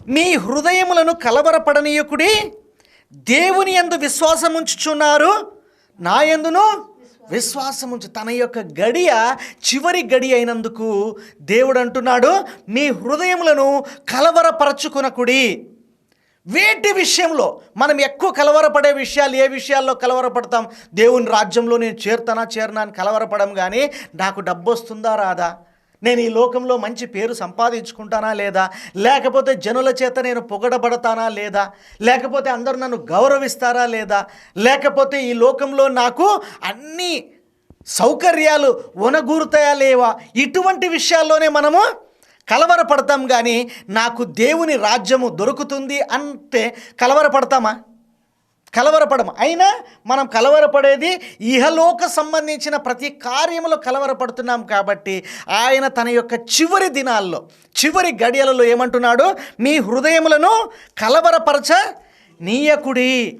మీ హృదయములను కలవరపడనీయకుడి, దేవుని యందు విశ్వాసముంచుచున్నారు, నా యందును విశ్వాసముంచు. తన యొక్క గడియ చివరి గడి అయినందుకు దేవుడు అంటున్నాడు, మీ హృదయములను కలవరపరచుకొనకుడి. వేటి విషయంలో మనం ఎక్కువ కలవరపడే విషయాలు, ఏ విషయాల్లో కలవరపడతాం? దేవుని రాజ్యంలో నేను చేరనా అని కలవరపడం. కానీ నాకు డబ్బు వస్తుందా రాదా, నేను ఈ లోకంలో మంచి పేరు సంపాదించుకుంటానా లేదా, లేకపోతే జనుల చేత నేను పొగడబడతానా లేదా, లేకపోతే అందరూ నన్ను గౌరవిస్తారా లేదా, లేకపోతే ఈ లోకంలో నాకు అన్ని సౌకర్యాలు ఒనగూరుతాయా లేవా, ఇటువంటి విషయాల్లోనే మనము కలవరపడతాం. కానీ నాకు దేవుని రాజ్యము దొరుకుతుంది అంటే కలవరపడతామా? కలవరపడము. అయినా మనం కలవరపడేది ఇహలోక సంబంధించిన ప్రతి కార్యములో కలవరపడుతున్నాం. కాబట్టి ఆయన తన యొక్క చివరి దినాల్లో, చివరి గడియలలో ఏమంటున్నాడు? మీ హృదయములను కలవరపరచ నీయకుడి.